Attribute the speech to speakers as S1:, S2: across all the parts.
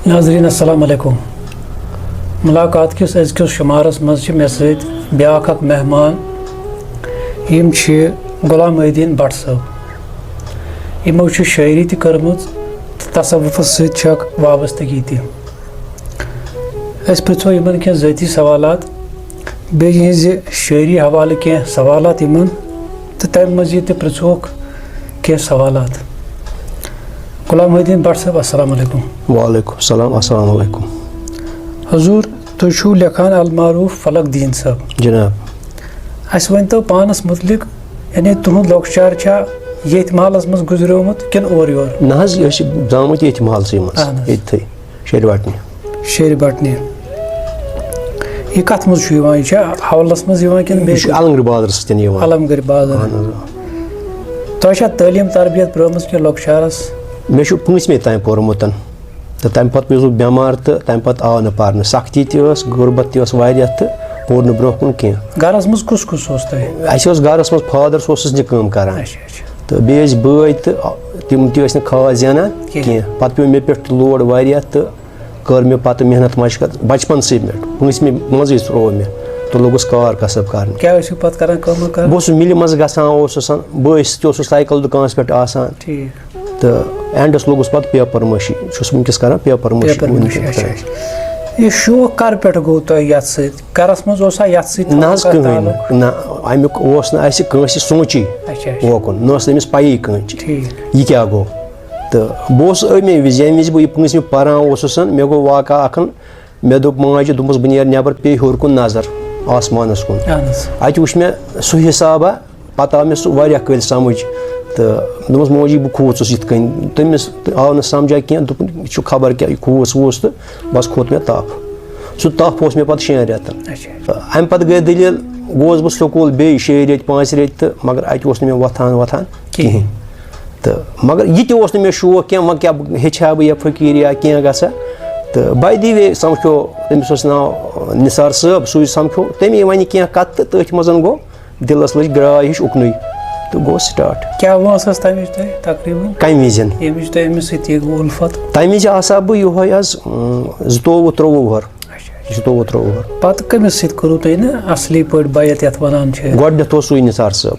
S1: नाज़रीन अस्सलाम वालेकुम। मुलाकात किस अज़किस शुमारस मज़ मे सत ब्याख अख मेहमान यम गुलाम मोहीद्दीन भट्ट साहब। यमो शायरी ति कर्मज तसव्वुफ़स सत वाबस्तगी ति। पृछो यमन कह ज़ाती सवालात बे यहज़ शायरी हवाले कह सवालात यमन तो तम मज़ीद ति पृछोक कह सवालात। गुलाम मोहीद्दीन भट्ट साहब अस्सलाम वालेकुम।
S2: वालेकुम सलाम अस्सलाम वालेकुम।
S1: हजूर तुझु लेखान अलमारूफ फलक दीन साहब
S2: जनाब
S1: अस वन तो पानस मुतलिक यानी तुहद लोकचार छा येत महलस मज गुजरियोमुत किन और योर
S2: ना हज यह जामुत येत महलसै मज येथै शेर बटनी ये कत मज छु यवान छ हवलस मज यवान किन बे अलमगर बादर सतन यवान
S1: अलमगर बादर तो छ तालीम तरबियत प्रमस के लोकचारस
S2: मे छु 5वीं ताई पोरमुतन तो तम पत पेस बेमार तो तम पत आव न पारन सख्ती तस गुरबत तस वारिया तो पोर न ब्रोह कुन कह
S1: गरस मज कुस कुस
S2: अस गरस मज फादर सोस काम करान तो बे बय तो तिम तस न खास जाना कह पत पे मे पे लोड वारिया तो कर मे पत मेहनत मशकत बचपन से मे 5वीं मज त्रो मे तो लोगस कार कसब कर
S1: क्या पत कर
S2: बस मिल मज गसान बस तो साइकिल दुकान पे आसान तो एंडस लोगस पत पेपर मशी वनकस कर पेपर मशी
S1: ये शौक कर पे गो तो गरस मज
S2: ना ना अमुक सोची ओकुन न तमिस पई कहीं यह क्या गो तो बस अमे विज ये विज बह 5वीं पारान मे गो वाक़ा अखन मे दोप माज दोपस बह नेर नबर पे हर कुन नजर आसमानस कुन अत वुच मे सह हिसाबा पत आव मे सह कल समझ तो दोपस मोजी बह खोचस ये तमिस आव न समझा कह दोपन खबर क्या खोस वोस तो बस खोत मे तफ सह तफ मे पे 6 रेतन अम पे गई दलील गोस बह स्कूल बे 6 रेत 5 रेत तो मगर अत मे वथान कहें तो मगर यह मे शौक कह वह क्या हेचा बह यह फकीर या कह गसा तो बाय दी वे समझो तमिस नाव निसार साहब सू समझो तमी वन कह कत तो तथ मज गो दिलस लज ग्राय हिश उकन तो गो स्टार्ट
S1: क्या वस तमिज तकरीबन
S2: कम विजन
S1: उल्फत
S2: तमिज आसा बह यह 22-23 वहर 22-23 वहर
S1: पत कमिस सत करू तुह ना असली पे बैत यथ वन
S2: गोडथ सू निसार साहब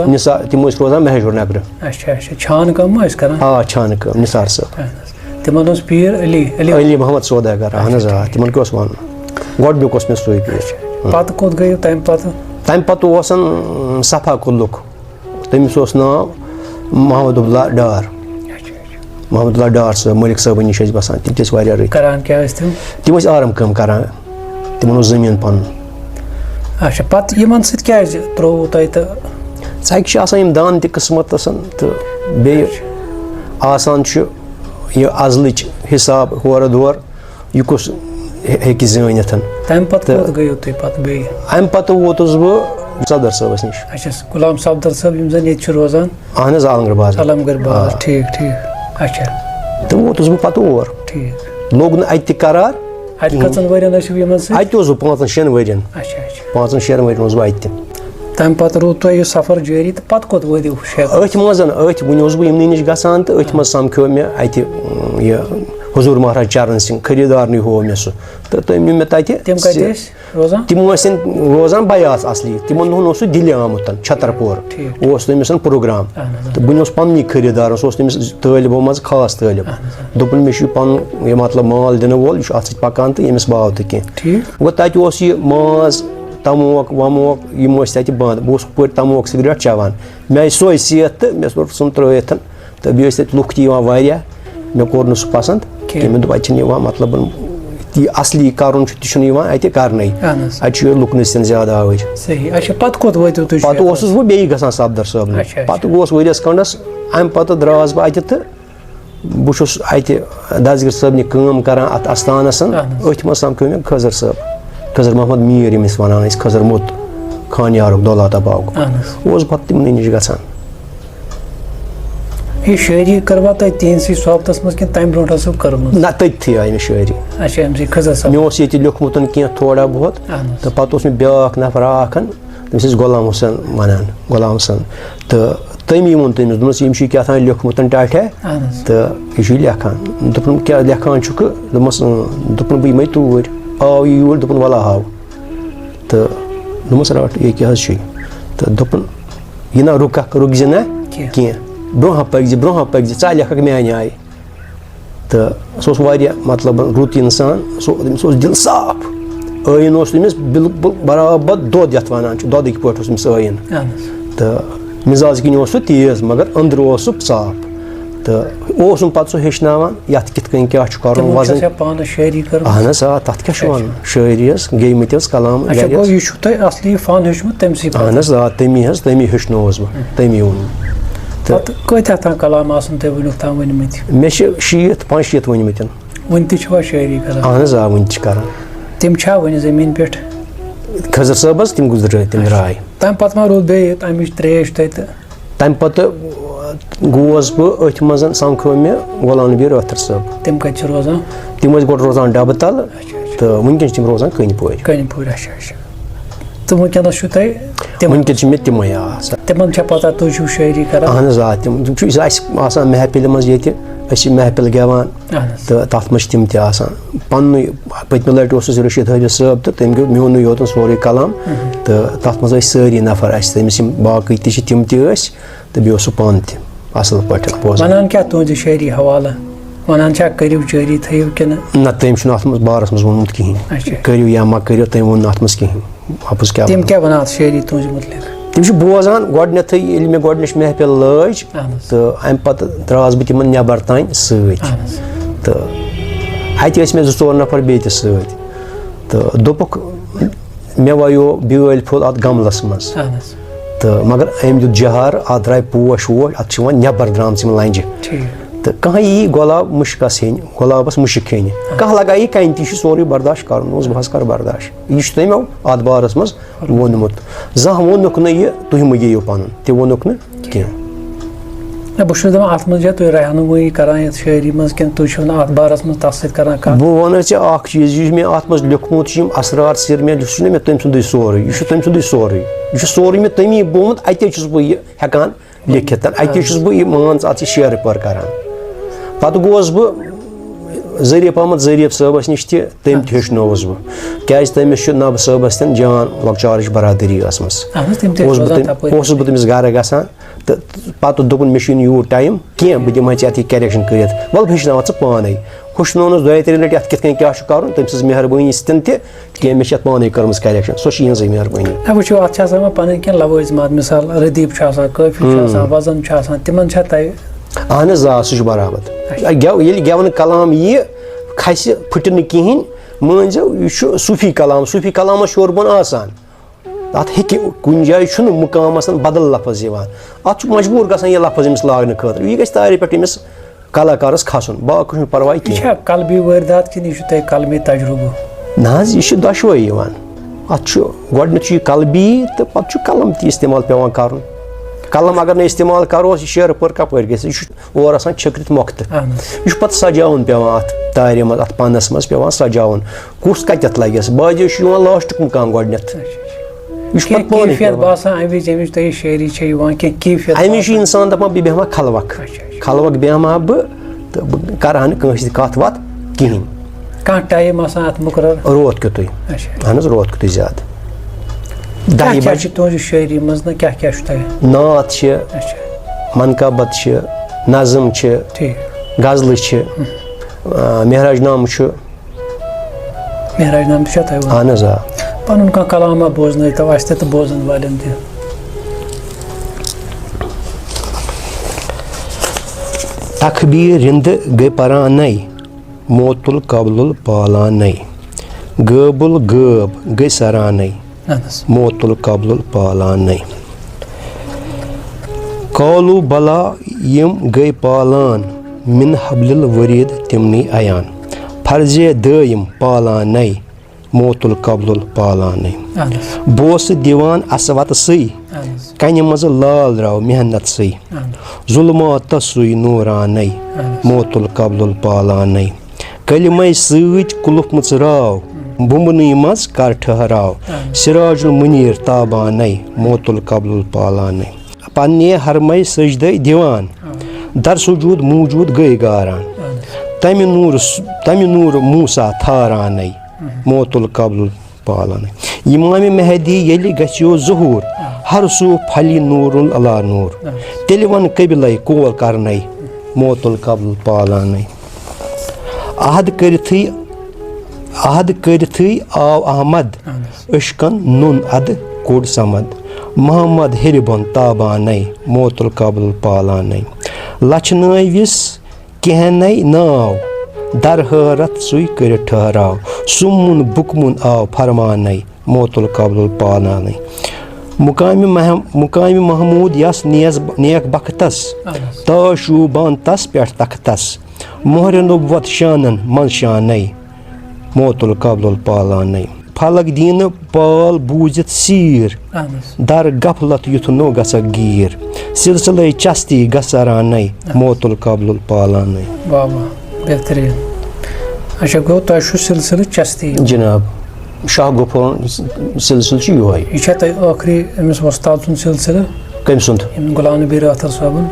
S2: निसार तम रोजान महजूर नगर
S1: छान कम
S2: आ छान कम निसार साहब
S1: तिमन पीर
S2: अली मोहम्मद सौदागर अहन तिमन क्या वन गोडनुक मे सू पीर
S1: पत कोत गई
S2: तम पन सफा कुल्लुक तमिस नाव मोहम्मद डार मोहम्मद डार साहब मलिक साहब निश बसान तम रही तम आरम कम करान तिमन जमीन पन
S1: पत यमन क्या त्रोव
S2: तक दान तस्मत तो बे आसान यह अजलच हिसाब होर दोर यह कुस हेकि ज़ानिथ
S1: तम
S2: अम पे वोतुस बह सदर साहबस निश
S1: गुलाम सफदर साहब जन रोजान
S2: अहन
S1: अलमगर बाज ठीक ठीक अच्छा
S2: तो वोतुस बह पे और लोग अत करार
S1: कचन वन
S2: अत 5-6 वर्यन 5-6 वर्यन बह अत
S1: तम पे रूद तुह सफर जारी तो पत कोत वो
S2: अथ मज वन बह इमन निश गसान तो अथ मज समखो मे अत यह हुजूर महाराज चरण सिंह खरीदार नी हो मे सह तो तम नी मे तम रोजान बयास असली तिमन सह दिल्ली आमुत छतरपुर तमिस प्रोग्राम तो बह पन्नी खरीदार तमिस तालिबों मज खास तालिब दोपन मे पन मतलब माल दिन वोल अत सत पकान तो यमिस बाव तो कह गो तत यह माज तमोक वमोक यम बंद बह पे तमोक सिगरेट चवान मे सोई सेहत तो मे सम त्रिथ तो बे लुक तह मे कोर सह पसंद मे दोप अत मतलब यह असली कर अत करन अत लुकन सन ज्यादा आवर पत बे गसान सफदर साहब पे गोस वरियस खंडस अम पे द्रास बह अत तो बह अत दसगर साहब काम करान अत आस्थानस अथ मज समखो मे खजर साहब खजर मोहम्मद मीर यमिस वन खजर मुत खानियार दौलत बाग पे तिमन निश गसान
S1: ये शायरी करवा तीनसी सोबत मज कि तम ब्रो कर
S2: ना तथी आई मे शायरी मे ये लिखमुत कह थोड़ा बहुत तो पे मे ब्या नफर अखन तमिस गुलाम हुसैन वन गुलाम हुसैन तो तमी वोन तमिस दोपस यम क्या था लिखमुत टाठे तो यह लेखान दोपन क्या लेखान दोपस दोपन बह मे तूर आव यूर दोपन वला हाव तो दोपस रट ये क्या तो दोपन यह ना रुक ना कह ब्रोह पक चा लेख माने आय तो सह मतलब रुत इंसान सो दिल साफ इन तमिस बिल्कुल बराबर दोद ये वन दोद पे इन तो मिजाज किन सह तेज मगर अंदर साफ तो पे सह हेचनान ये कित क्या कर वजन अहन तथ क्या वन शायरी गेमत कलाम अहन तमी हेचनोस बह तमी वोन मे 60-65 वनमत अहन वन कर
S1: तम जमीन पे
S2: खजर साहब तम गुजर तम राय
S1: तम पे मा रूद अमिच त्रेश
S2: तम पे गोस बह अथ मज समखो मे गुलाम नबी रथर साहब
S1: तम कत रोजान
S2: तम गो रोजान डब तल तो वनकन तम रोजान कनपुर
S1: तो वनकन
S2: वनकन मे तम
S1: तिमन पता तुम शायरी कर
S2: अहन तम महफिल मज महफिल गेवान तो तथ मज तम पन पतम लट रशीद हाफिज साहब तो तम गो मोन योत सोरे कलाम तो तथ मज सारी नफर तमिस बाकी तम तो बह सह पान असल पे
S1: वन क्या तुद शायरी हवाला वन करू जारी थो कि
S2: ना तम अत बारस मज वोनमुत कहें करू या मा करू तम वो अत मज कहें अपुज क्या
S1: तम क्या वन शायरी तुज मुतलिक
S2: तम बोजान गोडनेथ ये मे गोडनिश महफिल लाज तो अम पे द्रास बह तिमन नबर तान तो अत मे 2-4 नफर बे तो दोपुक मे वो बेल फुल अत गमलस मज तो मगर अम दुत जहार अत द्राय पोश वोश अत नबर द्राम लंजि तो कह यी गुलाब मुश्कस हेन गुलाबस मुश्क हेन कह लगाई कन ती सोरे बर्दाश्त कर बहस कर बर्दाश्त यह तमो अत बारस मज वोनमुत जह वोनुक न यह तुह मगेयु पन तह वोनुक न कह
S1: बहुत अत मज तुम रहनुमाई करान शायरी मज कि तुम अत बारस मज तथ सह
S2: बह वन चीज यह मे अत मज लिखमुत असरार सिर मे मे तम सुंद सोरे यह तम सुंद सोरे यह सोरे मे तमी बोमुत अते बह हेकान लिखित अते बह मान अत शेर पर करान पे गोस बह ज़रीफ अहमद ज़रीफ साहबस नश तम हेचनोस बह क्या तमिस नब साहबस तन जान लकचार बरादरी बह तमिस गर गसान तो पे दोपन मे यूर टाइम कह बह दिम ये करेक्शन कर वल हेचना पान हुशनोनस 2-3 लट ये कित क्या कर तम सज मेहरबानी सतन तह मे पान कर्म करेक्शन सो यह मेहरबानी
S1: वो अत पन कह लवाजमात मिसाल रदीप काफी वजन तिमन तय
S2: अहन सह बराबर ये गेवन कलाम यह खस फुट न कहें मान यह सूफी कलाम शोर बोन आसान अत हे कुन जाए मुकामस बदल लफज अत मजबूर गसान यह लफज अमिस लागन खतर यह गि तारे पे अमिस कलाकारस खसन बाकी परवाह कह
S1: कलबी वारदात कि यह कलमी तजुर्बो
S2: ना यह दशवे अत गोडन कलबी तो पे कलम ती इस्तेमाल पेवान कर कलम अगर न इस्तेमाल करो शेर पर कपर गौर छकरित मोख्त यह पे सजावन पेवान अत तारे मज अत पन्नस मज पेवान सजावन कुस कत लगस बाजो लास्ट मुकाम गोडनेथ अमिश इंसान दपान बह बेहमा खलवक बेहमा बह तो बह कर कस कत वत कहें
S1: टाइम मुकर्रर
S2: रोत क्युत अहन रोत क्युत ज्यादा
S1: शायरी मज क्या
S2: नात मनकबत नज़म गजल महराजनाम अहन
S1: पन कलामा बोजन तो बोजन वालन
S2: तखबीर रिंद गई परान मोतुल कबलुल पालान गबुल गब गई सरान मोतुल कबलुल पालान कौलू बला यम गई पालान मिन हबलिल वरीद तिमनी अयान फर्जे दयम पालान मोतुल कबलुल पालान बोस दिवान असवत सई कन मज लाल राव मेहनत सई जुल्मात सुई नूरान मोतुल कबलुल पालान कलिमै सच कुलुफमच राव बुमनी मज कर ठहराव सिराजुल मुनीर ताबान मोतुल कबलुल पालान पन्ने हरमय सजदे दिवान दर सुजूद मूजूद गई गारान तमि नूर मूसा थारानै मोतुल कबल पालानै इमाम मेहदी यलि गछियो ज़ुहूर हर सू फली नूरुल अला नूर तेलि वन कबिलै कोल करनै मोतुल कबल पालानै आहद करथै आव अहमद इश्कन नुन अद कोड समद मोहम्मद हिरबन ताबानै मोतुल कबल पालानै लछनविस कहनै नाव दर हरत सुई कर ठहराव सुमुन बुकमुन आव फरमानै मोतुल कबल पालानै मुकामी महमूद यस नेक बख्तस तशूबान तस पे तख्तस मोहर नबुवत शानन मन शानै मोतुल कबल पालानै फलक दीन पाल बूजित सीर दर गफलत युथनो गसा गीर सिलसिले चस्ती गसरानै मोतुल कबल पालानै
S1: बेहतरीन अच्छा गो तो सिलसिल चस्ती
S2: जनाब शाह गफर सिलसिल ये
S1: आखिरी अमिस वस्ताद सुन सिलसिल
S2: कम सुंद
S1: गुलाम नबी राथर साहबन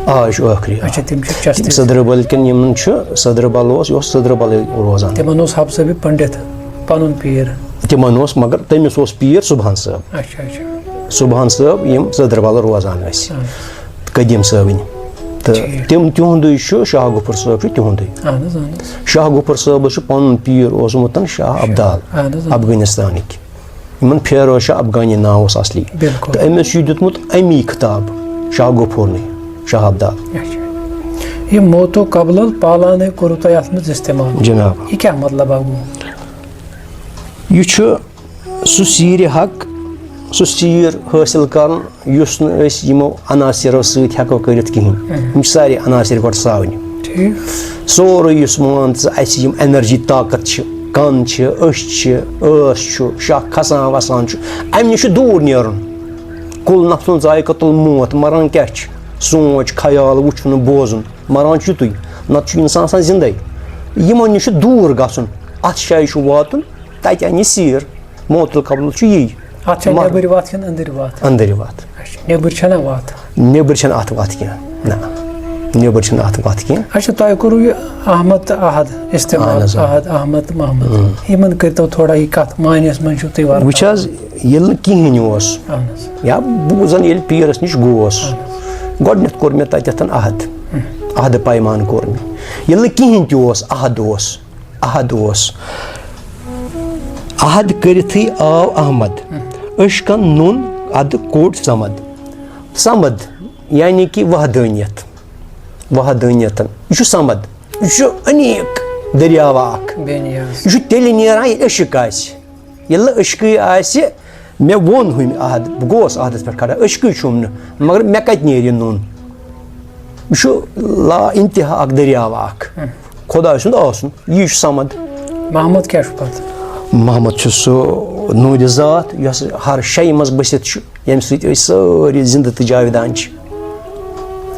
S2: आखिरी
S1: अच्छा तिम चस्ती
S2: सदर बल कन यमन सदर बल सदर बल रोजान
S1: तिमन हफ्सबी पंडित पनुन पीर
S2: तिमन मगर तमिस पीर सुबहान साहब
S1: अच्छा अच्छा
S2: सुबहान साहब यम सदर बल रोजान कदीम साहबिन तो तिम तिहुंद शाह गफर साहब तिहुंद शाह गफर साहब पन पीर ओसमुत शाह अब्दाल अफगानिस्तानिक इन फेरोज शाह अफगानी नाव असली तो अमिस दितमुत अमी खिताब शाह गफूर ने शाह अब्दाल
S1: ये मोतो कबल पालाने कोरु तो अत इस्तेमाल
S2: जनाब
S1: ये क्या मतलब
S2: यह सह सीर हक सह सीर हासिल कर यमो अनासरों सत हेको कर कहें सारे अनासर गो सावन सोरे मान एनर्जी ताकत कन अश शख खसान वसान अम नश दूर नीरन कुल नफ्सुन जायकतुल मौत मरान क्या सोच ख्याल वुचन बोजन मरान युत नत इंसान जिंदे यमो नश दूर गन अत शाय वातुन तत अन सीर मोतुल कबल यी
S1: नबर वत अंदर
S2: वत
S1: नबर वत
S2: नबर अत वत कह ना नबर अत वत कह
S1: अच्छा तुम करू अहमद अहद इस्तेमाल अहद अहमद मोहम्मद इन करो थोड़ा यह कत मानस मन
S2: वह कहें या बूजन ये पीरस नश गोस गोडनथ कोर मे तथन अहद अहद पैमान कोर मे ये कहें अहद अहद करथी आव अहमद इश्कन नुन अद कोड समद समद यानी कि वहदानियत यह समद यह अनेक दरियावा यह तेल नीरान ये इश्क ये इश्क मे वोन हम अहद बह गोस अहदस पे खड़ा इश्क मगर मे कत नीर नुन यह ला इंतहा दरियावा खुदा सुंद आसन यह समद
S1: मोहम्मद क्या पता
S2: मोहम्मद सह नूर ज़ात यस हर शय मज बसित यम सारी जिंद तो जाविदान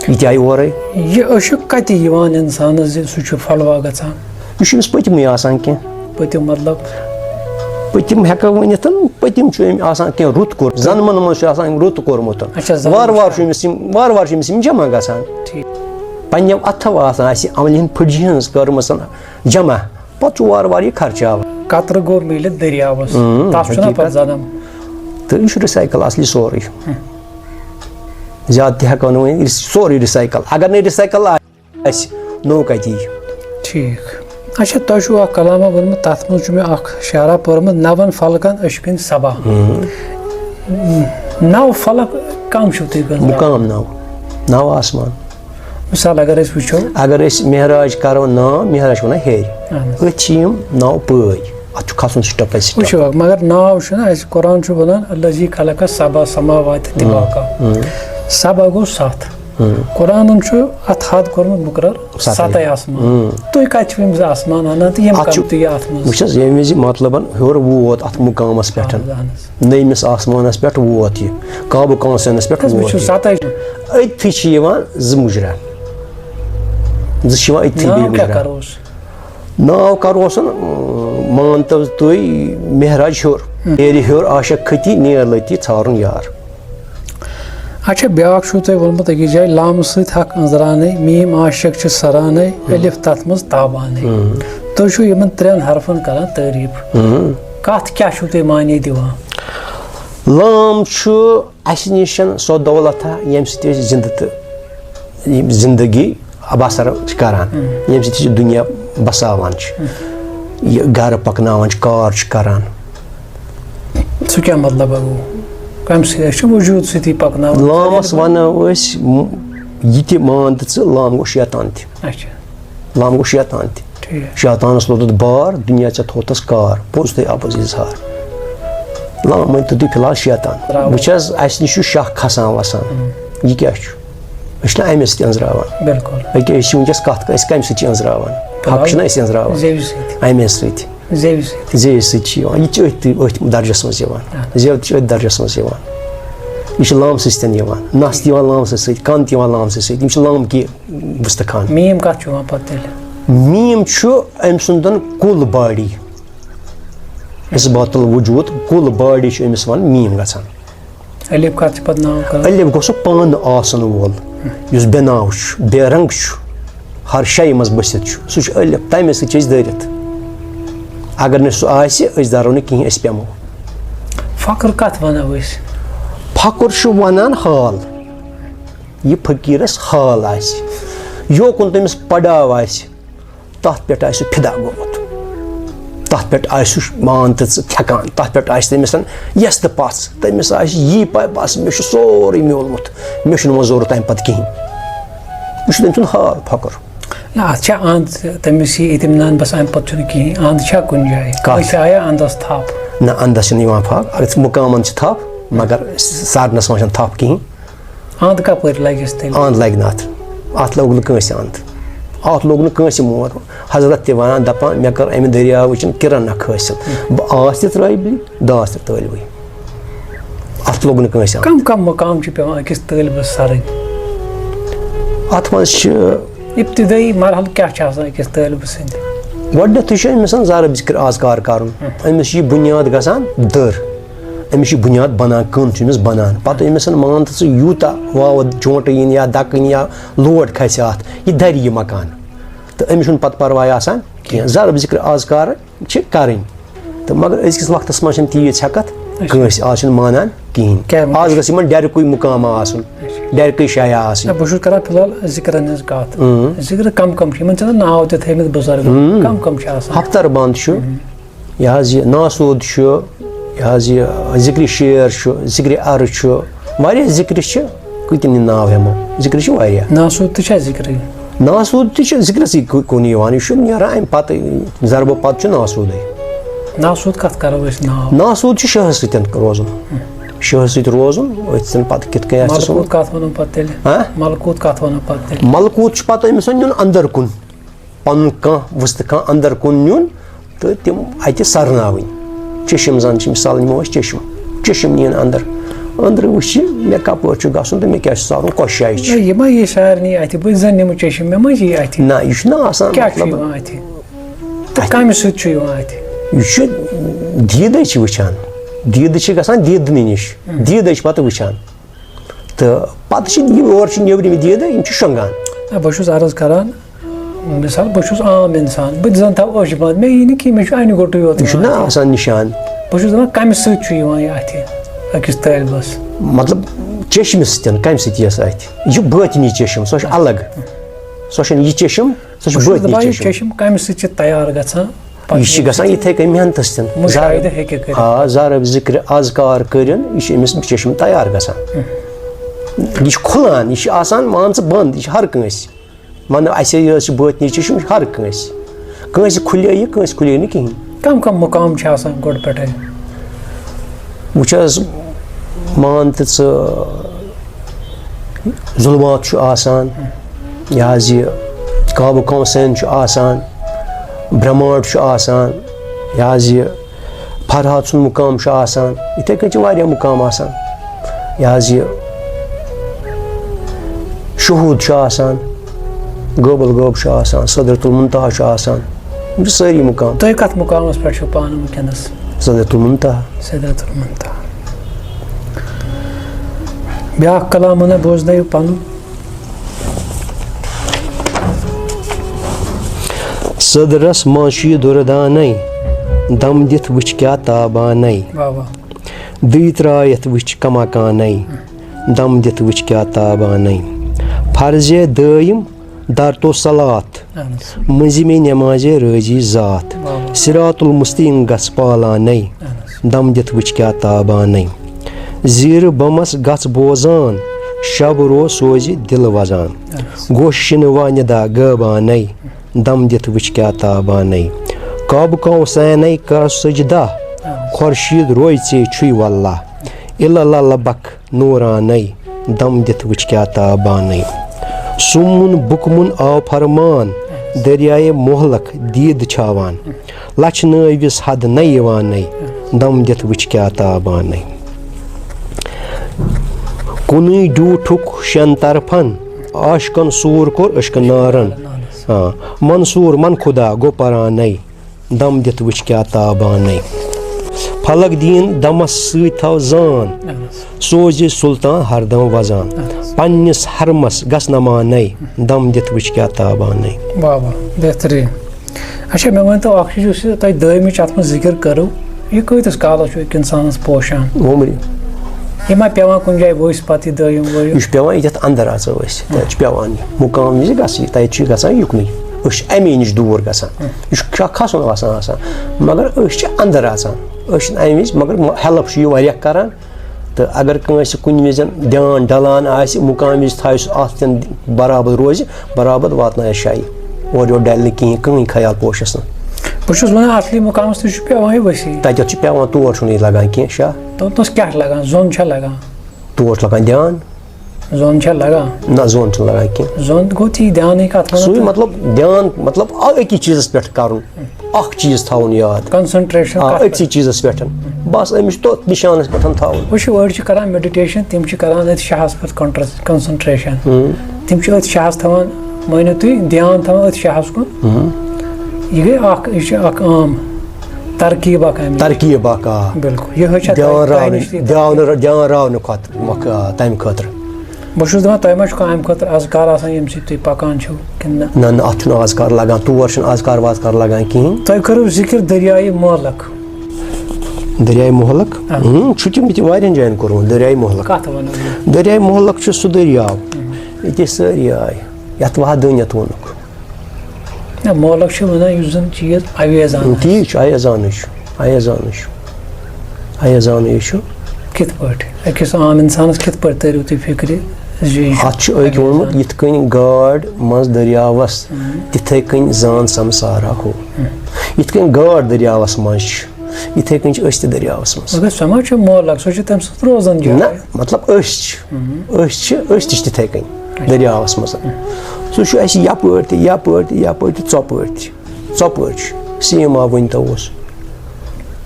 S2: ये आई ओर
S1: यह कत इंसान सह फलवा गसान
S2: यह पतम कह
S1: पतिम मतलब
S2: पतिम हेको वनित पतिम कह रुत कोर जन्मन मज रुत कोरमुत वार वार जमा गसान पन्ने अथव अमल हंद फुटि हज कर्म जमा पे वार वार यह खर्चा
S1: कतर गो मिल दरियावस जन्म
S2: तो यह रिसाइकल असली सोरे ज्यादा तक हेको वन सोरे रिसाइकल अगर नहीं रिसाइकल नो कत
S1: ठीक अच्छा तुम कलामा वोनमुत तथ मज मे शारा पोर्मुत नवन फलकन अश्किन सबा नव फलक कम
S2: मुकाम नव आसमान
S1: मिसाल अगर वो
S2: अगर मेहराज करो नाव मेहराज वन हेर अम नौ पै अत खसन स्टेप
S1: वो मगर नाव कुरान वन अल्लाजी खलक सबा समावात तिबाका सबा गो 7 कुरान अत हद कोर्मुत मुकरर 7 आसमान तुम कत आसमान अना तो
S2: ये विज मतलब हर वोत अत मुकामस पे नयमिस आसमानस पे वोत यह काबू कांसनस पे अथी ज मुजरा नाव करोसन मान तो तुम मेहराज हर हेर हर आशक खती नेर लती छारुन यार
S1: अच्छा ब्याक छु तय वोनमत अकि जाय लाम सहित हक अंजराने मीम आशिक छ सराने अलिफ तथ मज ताबाने तो छु यमन त्रेन हरफन करन तारीफ कथ क्या छु तय माने दिवा
S2: लाम छु असनिशन सो दौलत यम सते जिंदगी अबसर करान यम सते दुनिया बसावान छ घर पकनावान छ कार छ करान
S1: सो क्या मतलब है कम से वजूद सती पकना
S2: लामस वन ये मान थ लाम गो शैतान थ लाम गो शैतान थ शैतानस लोदुत बार दुनिया च थोतस कार पोज ते आपस इजहार लाम मान तो फिलहाल शैतान बचस अस निश शाह खसान वसान ये क्या अस अमिस अंजरावान
S1: बिल्कुल
S2: अके वस कत कम सत अंजरावान हक अंजरावान अमिस सत जेव सत दर्जस मज जेव दर्जस मज यह लाम सत नस लाम सत कन लाम सत लाम की वस्तखान
S1: मीम कत
S2: मीम अम सुंदन कुल बाड़ी इसबातुल वजूद कुल बाड़ी अमिस वन मीम गसान
S1: अलिफ कत नाव
S2: अलिफ गो पान आसन वोल युस बेनाव बेरंग हर शय मज बसित सह अलिफ तमे सत दरित अगर न सह दरो न कहीं पेमो
S1: फक्र कत वन
S2: फक्र वनान हाल यह फकीरस हाल योकुन तमिस पड़ाव तथ पे फिदा गोमुत तथ पे मान थकान तथ पे तमिस यस तो पस तमिस यी पाए बस मे सोरे म्योलमुत मे जरूरत अम पे कहीं यह तम सुन हाल फक्र
S1: अच्छा अंद तमिस इतमान बस अम पे कहीं अंद कुन जाए आया अंदस थप
S2: ना अंदस फक अगर मुकामन थप मगर सारनस मज थप कहीं
S1: अंद कप लगिस
S2: अंद लग ना अत लोग नस अंद अत लोग नस मोर हजरत वन दपान मे कर अमि दरिया वचन किरण नख हासिल बस त्रबी दास तलबी अत लोग नस
S1: कम कम मुकाम पेवान अकिस तलबस सरन
S2: अत मज
S1: इब्तदाई मरहल क्या अकिस तलबस
S2: गडनथ अमिस ज़ारब जिक्र आजकार कर अमिस बुनियाद गसान दर अमिस बुनियाद बनान कन बनान पत अमिस मान यूता वाव चोट इन या दक इन या लोड खस अत यह दर यह मकान तो अमिस पत परवाह आसान कह ज़ारब जिक्र आजकार करें तो मगर अजकिस वक्तस मज तीज हेकत कंस आज मानान कहें आज गस डरक मुकाम आसन डरक शाया
S1: बहुत कर फिलहाल जिक्र कत जिक्र कम कम नाव तमित बुजुर्ग कम कम
S2: हफ्तर बंद यह नासूद यह जिक्र शेर जिक्र अर वारिया जिक्र कतन नाव हेमो जिक्र
S1: नासूद जिक्र
S2: नासूद जिक्र कुन यह अम पे ज़रबो पत नासूद
S1: नासूद कत करो
S2: नासूद शह सत रोजन शह सत रोजन पे कित
S1: मलकूत कत
S2: मलकूत पे अमिस नुन अंदर कुन पन कह वस्त कह अंदर कुन नुन तो तम अत सरनाव चशम जन मिसाल नमो चशम चशम नीन अंदर अंदर वो मे कप गसन तो मे क्या सारुन कस जाए
S1: ये सारनी अत बह जन निम चशम मे मज अत
S2: ना यह
S1: कम सत
S2: यह दीद वुचान दीद गसान दीदन नश दीद पे वुचान तो पे और नबरम दीद यम शंगान
S1: बहुत अर्ज करान मिसाल बहुत आम इंसान बह जन थव अश बंद मे यी कि मे अन गोटू योत
S2: यह निशान
S1: बहुत दपान कम सत अकिस तलबस
S2: मतलब चशम सतन कम सत अत यह बातनी चशम सह अलग सह यह चशम सह बातनी
S1: चशम कम सत तैयार गसान
S2: यह गसान इथे कन मेहनत ज़ारब जिक्र आजकार कर अमिस चशम तैयार गसान यह खुलान यह मान बंद यह हर कंस मन अस बातनी चशम हर कंस खुले यह कंस खुले न कहीं
S1: कम कम मुकाम गोड पे
S2: वुच मान जुल्मात यह काबू कौसन ब्रह्मांड यह फरहाद सुन मुकाम इथे कन मुकाम यह शहूद गोबल गोब सदरतुल मुंतहा सारी मुकाम
S1: तुम कत मुकामस पे पान वनस
S2: सदरतुल मुंतहा
S1: Biak kalamına bozdayı panu.
S2: Sadras manşi durdanay, dam dit vich kya tabanay.
S1: Baba.
S2: Ditrayet vich kamakanay, dam dit vich kya tabanay. Farze dayım darto salat, mızime nemaze razi zat. Siratul mustim gaspalanay, dam dit vich kya tabanay. Zir bamas gats bozan, şabro sozi dil vazan. Goşşini vanida gabanay, dam dit vich kya tabanay. Kab kav sanay kar sajda, khorshid royce çuy vallah. İllallah bak nuranay, dam dit vich kya tabanay. Summun bukmun av farman, deryayı mohlak did çavan. Laçnı vis had nayvanay, dam dit vich kya tabanay. Kuni dutuk şen tarfan, aşkan sur kor aşkan naran. Mansur man khuda goparanay, dam dit vich kya tabanay. Falak din damas sıytav zan, sozi sultan hardam vazan. Pannis harmas gasnamanay, dam dit vich kya tabanay.
S1: Baba, behteri. अच्छा मैं one तो आखिर जो से ताई दय में चात में जिक्र करो ये कोई तो काला जो एक इंसान पोषण
S2: Umri.
S1: ये मैं पेवा कुन जाए वो इस पाती दय वो
S2: Üç pevan idet andar azavız. Üç pevan. Mukam müzik gası, tay çi gasan yukni. Üç eminiş dur gasan. Üç kason gasan gasan. Magar üç andar azan. Üç eminiş magar help şu varyak karan. Te agar kansı kunimizden dan dalan asi mukamiz tays atın beraber rozi beraber vatna yaşay. O delli ki kın khayal poşasın.
S1: Bu şu bana asli mukamı से şu Pewa है वैसे
S2: Tay çi pevan tu orçuni lagan ki şa.
S1: तो क्या लगा zone छा लगा
S2: Tu orç lagan dan.
S1: Zone छा लगा
S2: Na zon çı lagan ki.
S1: Zone को थी ध्यान एक आत्मा
S2: Suy matlab dan matlab ek çizes pet karun. Ak çiz tavun yad.
S1: Concentration
S2: Ek çizes petan. Bas emiş to nişanes petan tavun.
S1: वो şu word करा meditation तिम ç करा net şahs पर कंसंट्रेशन तिम ç at şahs तवन मैंने तु ध्यान तवन at şahs को ये ak iş ak am तरकीब आकाम
S2: Tarkiye baka.
S1: बिल्कुल ये हो
S2: Devan ravnu kat maka time katr.
S1: Bu şu zaman tayma şu kaim katır azkar asan yemsi tü pakan şu kinna
S2: Nan atun azkar lagan tu varşın azkar vazkar lagan ki.
S1: tay karo zikir deryayı muallak
S2: Deryay muhallak. Çutim biti varin jayn korun deryay muhallak.
S1: katvan
S2: Deryay muhallak şu su derya. İti seryay. Yatva dünya tunuk.
S1: ya muallak şu bana yüzün çiğ aviyazan
S2: Tiç ayazanış. Ayazanış. Ayazanış şu.
S1: kit part ekis am insanız kit part teru tü fikri
S2: Atçı öykü olmut yitkın gard maz deryavas. Titekın zan samsara ho. Yitkın gard deryavas manş. Yitkın öşte deryavas maz.
S1: Agar समाज muallak soçu tem sutrozan diyor
S2: Na, matlab öşç. Öşç işte tekin. Deryavas maz. So şu eşi yapırtı, çopırtı. Siyema vintavos.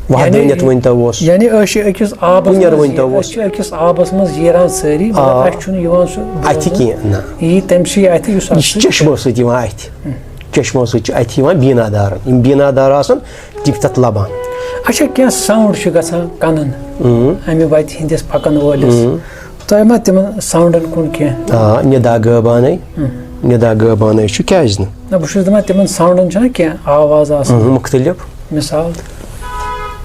S2: Vahdeniyet vintavos.
S1: yani öşü ekis
S2: Bunyar
S1: ekis abasımız yeran seri bana aşçunu yuvan su
S2: Aytiki na.
S1: iyi temsil ayeti yusaf
S2: Çeşmosu diye ayet. Çeşmosu ayet diye binadarın. Binadarasın diktat laban.
S1: Aşağı kya sound şu gasa kanın ami bayt hindis pakan volis tayma timan sound'ın kun ki
S2: Ne da gabanay. Ne da gabanay şu kazın.
S1: na bu şu zaman timan sound'ın çana ki avaz asın
S2: Muhtelif.
S1: misal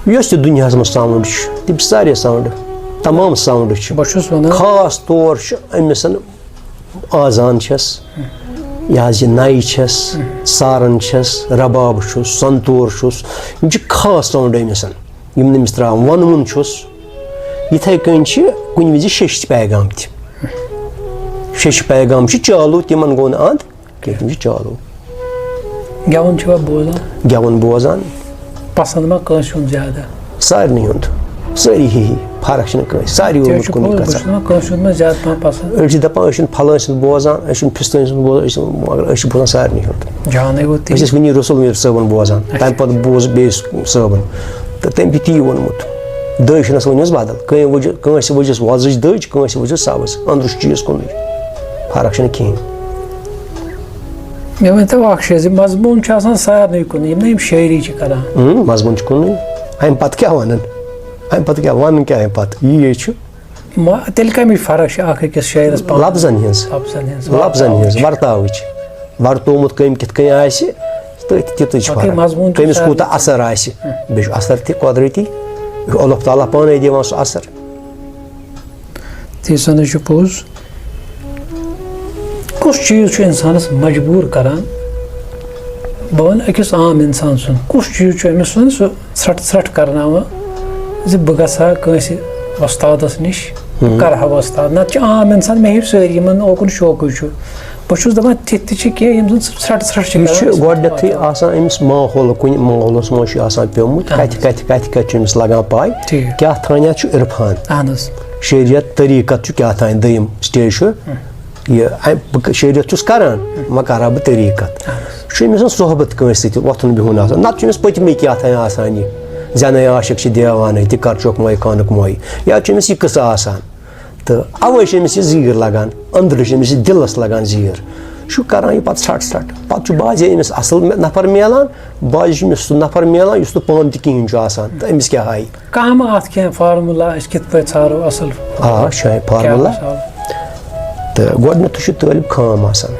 S2: Есть dünyasımız sound şu. Tip sarı sound. Tamam sound şu.
S1: bu şu sonra
S2: Khas tor şu mesela azan çes. Yazı nay çes, sarın çes, rabab şu, santur şu. Çünkü khas sound mesela. Yimne mistra vanun şu. Yitay kınçı kunvizi şeş peygamti. Şeş peygamçı çalu timan gon ad. Ketinci çalu.
S1: gavun çuva boza
S2: Gavun bozan
S1: pasanma konuşun ziyade
S2: sarı niyond. Sarı hi parakşını kay. Sarı umut konu kasa.
S1: Pasanma konuşun ziyade pasan
S2: Ölçü depan işin palansın bozan, işin pistonsun bozan, işin bozan sarı niyond.
S1: canı bu
S2: Biz vini Rasul mir sabun bozan. Tam boz beş sabun. Tem piti onmut. Dăj na sonhos badal. Kansi văjus vazıj dăj, kansi văjus savas. Andruş çiz konu. Parakşını kim?
S1: yani te vakşezi mazmun çasan sayar ne konu yemneyim şehri çıkara
S2: Mazmun konu. Hem pat kya vanan. Hem pat kya vanan kya hem pat. İyi şu.
S1: तेल कमी फर्क आख शायरस
S2: लफ्जन हज वर्तावच वर्तोमुत कम कित कन आसि तितच कमिस कूता असर आसि बे असर ति कुदरती अल्लाह ताला पाने दिवान सो असर
S1: तीसन पोज कुछ चीज इंसानस मजबूर करान बह वन अकिस आम इंसान सुन कुछ चीज अमिस सो त्रट त्रट करना बह गसा कंसे वस्तादस निश करहा वस्ताद नत आम इंसान मे सारी ओकुन शौक बहुत दपान ति कम त्रट त्रट
S2: गोडनैथै आसान अमिस माहौल कुन माहौलस मज पेमुत कत अमिस लगान पाय क्या थाना इरफान शरीयत तरीकत क्या थान दयम स्टेज यह शरीयत करान व करा बह तरीकत अमिस सोहबत कंस वोथुन बिहुन नत पतमे क्या थान आसान यह जन आशिक देवान ति कर चौक मोय कानुक मोय या अमिस यह किस्सा आसान तो अवै अमिस यह जीर लगान अंदर अमिस दिलस लगान जीर करान यह पत त्रट त्रट पे बाजे अमिस असल नफर मिलान बाजे अमिस सह नफर मिलान तो पान तहन आसान तो अमिस क्या हाई
S1: कम अत क्या फार्मूला कित पे ारो असल
S2: शायद फार्मूला तो गोडनैथ तालिब खाम आसान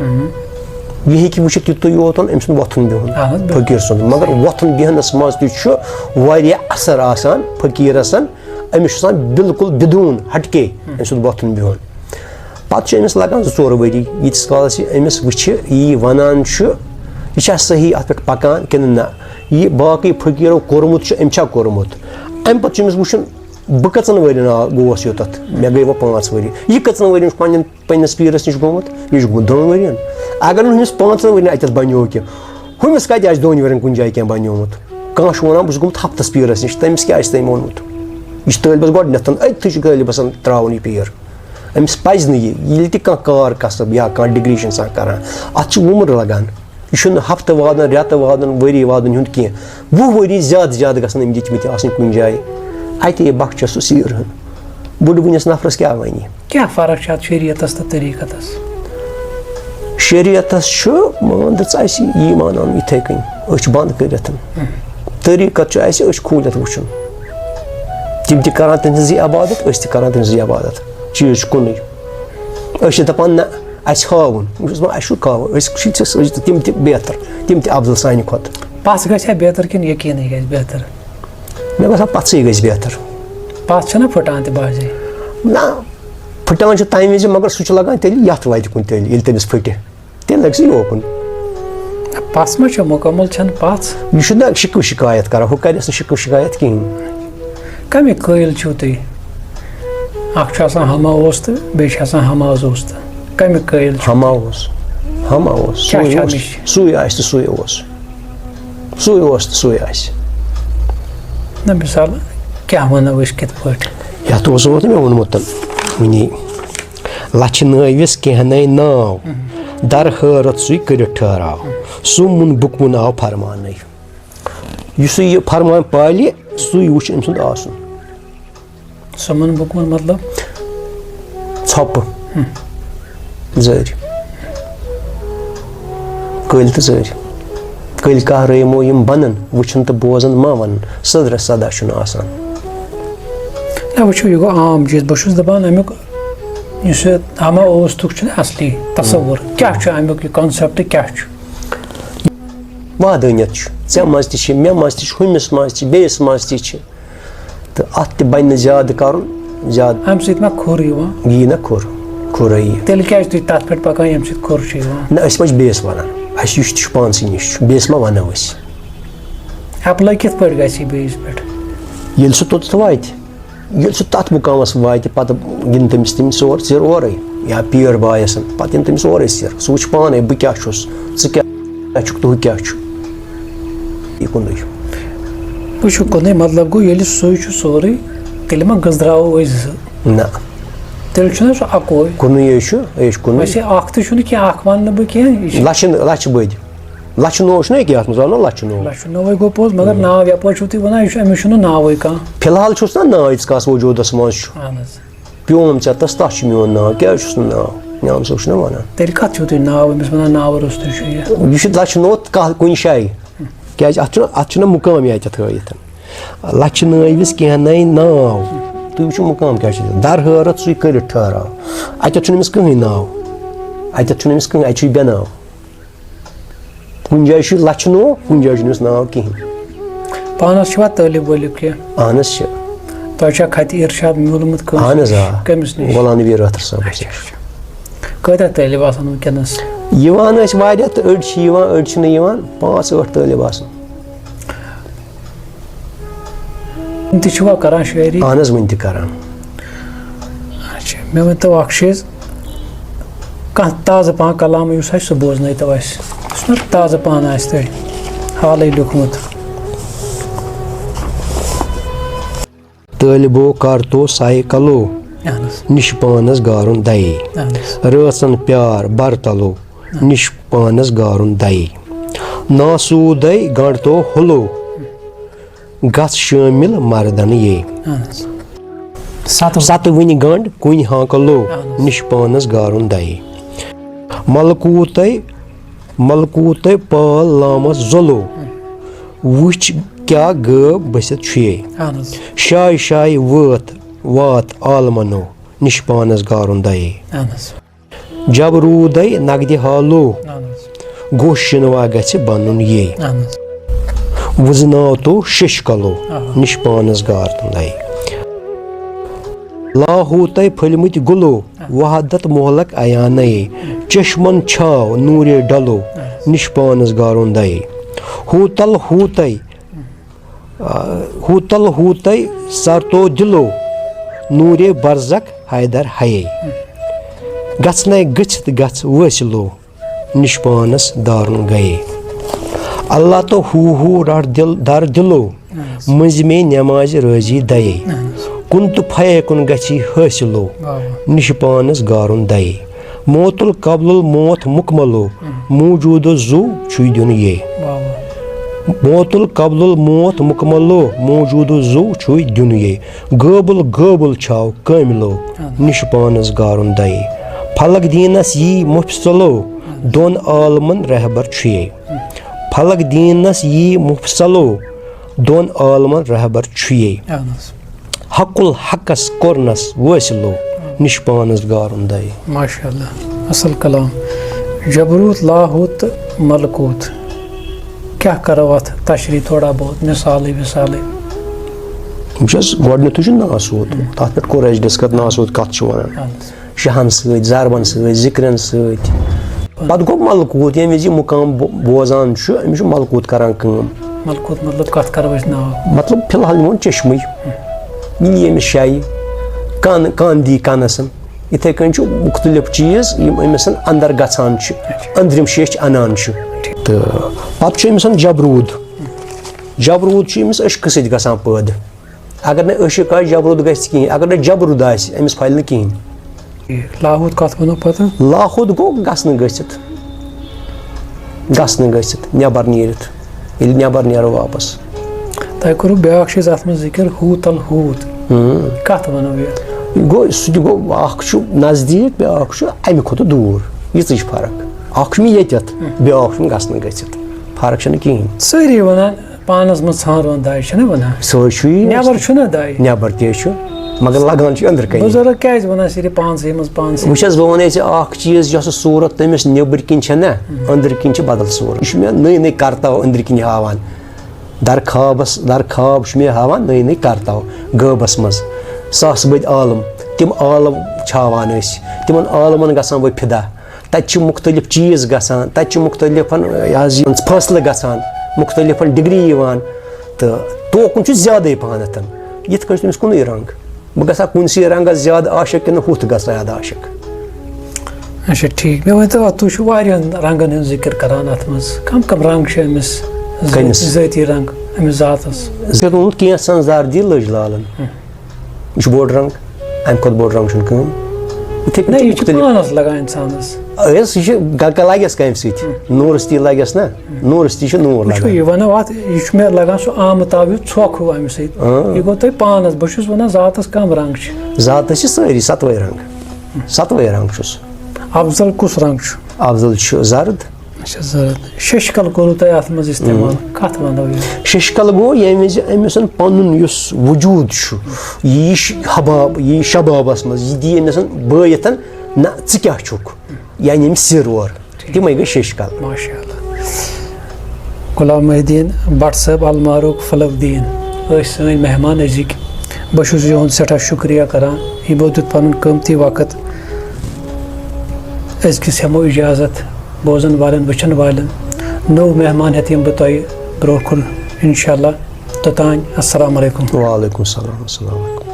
S2: यह हेकि वुचित युत योतन अमिस वोथुन बिहुन फकीर सुन मगर वोथुन बिहनस मज तह असर आसान फकीरसन अमिस बिल्कुल बिदून हटके अमिस वोथुन बिहुन पे अमिस लगान 2-4 वरी यीतिस कालस अमिस वुछ यह वनान यह सही अत पे पकान कि ना यह बाकी फकीरों कोरमुत अम कोरमुत अम पे अमिस वुचन बह कचन वरियन गोस योत मे गई 5 वरी यह कचन वरियन पन्नस पीरस नश गोमुत यह गोमुत 2 वरियन अगर नमिस 5 वरियन अत बनो कि हुमिस कत 2 वरियन कुन जाय क्या बनोमुत कह वन बह गोमुत हफ्तस पीरस नश तमिस क्या तम वोनमुत यह तालिबस गोडनैथ अथि तालिबस त्रावन यह पीर अमिस पज ये कार कसब या डिग्री करान अत उम्र लगान यह हफ्त वादन रेत वादन वरी वादन हुंद कह 20 वरी ज्यादा गसन अम दितमित आसन कुन जाय अत बख्श सह सीर बुढ़ वनिस नफरस क्या वन
S1: क्या फर्क शरीयतस तो तरीकतस
S2: शरीयतस मान यह मानान इथे कन बंद कर तरीकत खोलित वुचन तम करान तहज इबादत करान तहज इबादत चीज कुन दपान ना हावन तम बेहतर तम अफजल सान खुद
S1: पस ग बेहतर कि यकीन ग बेहतर
S2: मे बसान पत्सै गई बेहतर
S1: पस फटान बाजे
S2: ना फटान तम वि मगर सह लगान तेल ये वत कुन तेल तमिस फट तेल लग योकुन
S1: पस मा मुकम्मल पस
S2: यह ना शिकव शिकायत कर हु कर शिकव शिकायत कहें
S1: कमे कयल छो तुम हमा तो बे हमाज तो कमे कयल
S2: हमास सुई
S1: ना मिसाल क्या वन कित पे
S2: ये मे वोनमुत वनी लच नविस कहन नाव दर हरत सुई कर ठहराव सुमुन बुकमुन आव फरमान यह फरमान पालि सुई वुच अम सुंद आसन
S1: सुमन बुकमुन मतलब
S2: छप जर कल तो जर कल कह रेमो यम बनन वुचन तो बोजन मा वन सदर सदा आसान
S1: ना वो यह गो आम चीज बहुत दपान अमुक हमा तुक असली तस्वुर क्या अमुक कॉन्सेप्ट क्या
S2: वादानियत ऐ मज ते मे मज ते हुमिस मज ते बेस मज ते तो अत बन ज्यादा कर ज्यादा
S1: अम सत खुर
S2: यी ना खुर
S1: तेल क्या तथ पे पकान यम खुर
S2: ना मज बेस वन अस पानस नश बेस मा वनो
S1: अप्लाई कित पे बेस पे
S2: ये सह तोत वात ये सह तथ मुकामस वात पे गिन तमिस तम सोर सिर और या पीर बायसन पे इन तमिस और सिर सह वुच पाने बह क्या तो क्या कुन
S1: वो कुन मतलब गो ये सुई सोरे तेल मा गजराव
S2: ना
S1: तेल अको
S2: कुन कुन
S1: वैसे क्या वन बह क्या
S2: लच बद लच नो ना क्या लच
S1: नो गो पोज मगर नाव यप तुम वन अमिस नाव कह
S2: फिलहाल ना नाव कस वजूदस मज प्योम ऐ तस तथ मोन नाव क्या नाव नाम सब ना वन
S1: तेल कत तुम नाव अमिस वन नाव रोस्त
S2: यह लच नो कुन शाये क्या अत मुकाम ये थत लच नविस कहन नाव तुम वुचो मुकाम क्या दर हरत सू कर ठहराव अतस कहीं नाव अतस कहीं अत बे नाव कुन जाए लचनो कुन जाए नाव कहीं
S1: पानस तालिब वालिब क्या
S2: अहनस
S1: तुम खत इरशाद म्यूलमुत कमिस नश
S2: गुलाम नबी रहतर साहब
S1: कत तालिब आसान वनकस
S2: तो अड़ 5-8 तालिब
S1: तुवा करान शायरी
S2: अहनस वन करान
S1: अच्छा मे वन तो चीज कह ताज़ पहन कलाम सह बोजन तो ताज़ पहन तुम हाल लिखमुत
S2: तालिबो कर तो साय कलो निश पानस गारुन दये रचन प्यार बरतलो निश पानस गारुन दये नासूदय गंड तो हुलो गस शामिल मर्दन ये सत वन गंड कुन हाकलो निश पानस गारुन दये मलकूत पाल लामस जोलो वुच क्या गब बसित शाय शाय वात आलमनो निश पानस गारुन दये जब रूदय नगदि हालो गोश शिनवा गछ बनन ये वुजनाव तो शिश कलो निश पानस गारुन दये लाहूत फलमत गुलो वहादत मोहलक अयाने चश्मन छाव नूरे डलो निश पानस गारुन दये हूतल हूतय सर तो दिलो नूरे बरजक हैदर हये गचने गच्छत गच वसिलो निश पानस दारुन गये अल्लाह तो हू रट दर दिलो मंज में नमाज रजी दये कुन तो फये कुन गछि हासिलो निश पानस गारुन दये मोतुल कबलुल मौत मुकमलो मौजूद जू छु दिन ये मोतुल कबलुल मौत मुकमलो मौजूद जू छु दिन ये गबुल छाव कामिलो निश पानस गारुन दये फलक दीनस यी मुफसलो दोन आलमन रहबर छुए फलक दीनस यी मुफसलो दोन आलमन रहबर छुए हकुल हकस कोरनस वसिलो निश पानस गारुन दये
S1: माशाअल्लाह असल कलाम जबरूत लाहूत मलकूत क्या करो अत तशरी थोड़ा बहुत मिसाल
S2: गोडनेथ नासूद तथ पे कोर डिस्कस नासूद कत वन शहन सरबन जिक्रन पे गो मलकूत ये वि मुकाम बोजान अमिस मलकूत करान
S1: मलकूत मतलब कत करो नाव
S2: मतलब फिलहाल वो चश्मे ये शाय कान दी कानसन इथे कन मुख्तलिफ चीज अमिस अंदर गसान अंदरिम शेच अनान तो पे अमिस जबरूद अमिस अशक सत गसान पैद अगर न अशक आ जबरूद गह अगर न जबरूद अमिस फैल कहें
S1: लाहूद कत वनो पता
S2: लाहूद गो गसन गसित नबर नीरित नबर नीरो वापस
S1: तह करो ब्याक चीज अत में जिक्र हूतल हूत कत वनो ये
S2: गो सह गो नजदीक ब्याक अमि खुद दूर यी फर्क येत ब्याक गसन गसित फर्क कहें
S1: सारी वनान पानस मज सान दाय वनान नबर दाय
S2: नबर ते मगर लगान अंदर कन
S1: बुजुर्ग क्या वन सिर्फ पानस मज पान
S2: वह वन चीज जो सूरत तमिस नबर किन अंदर किन बदल सूरत यह नई नई करताव अंदर किन हावान दर खाब मे हावान नई नई करताव गबस मज सास बद आलम तिम आलम छावान तिम आलमन गसान वो फिदा तत मुख्तलिफ चीज गसान तत मुख्तलिफ फैसल गसान मुख्तलिफ डिग्री तो तोकुन ज्यादा पहन यथ तमिस कुन रंग बह गसा कुनसी रंग ज्यादा आशिक कि हुत ग ज्यादा आशिक
S1: अच्छा ठीक मे वन तो तुम रंगन जिक्र करान अत मज कम रंग अमिस ज़ाती रंग अमिस जातस
S2: कह संजार दी लज लालन यह बोड़ रंग अम खुद बोड़ रंग
S1: पानस लगा इंसानस
S2: लगस कम सूरस ती लगस ना नूरस ती नूर
S1: वनो अत यह मे लगा सह आमताब छोख अमि सह गो तुम पानस बहुत वन जातस कम रंग
S2: जातस सारी सतवे रंग अफजल
S1: कुस रंग
S2: अफजल जर्द
S1: शशकल कोरू तय अथ मज इस्तेमाल कथ वनो ये
S2: शशकल गो ये अमिस पन युस वजूद छु ये हबाब ये शबाबस मज ये दी अमिस बयतन ना च क्या छुक यानी सिर और तिमै गई शशकल
S1: माशाअल्लाह गुलाम मोहिद्दीन भट्ट साहब अलमारूक फलकदीन सन मेहमान अजिक बहुत सठा शुक्रिया करान यमो दुत पन कीमती वक्त अजकिस हेमो इजाजत बोजन वालन वचन वालन नौ मेहमान हेत बह तुह ब्रो कुन इंशाअल्लाह तोतान अस्सलाम वालेकुम।
S2: वालेकुम सलाम।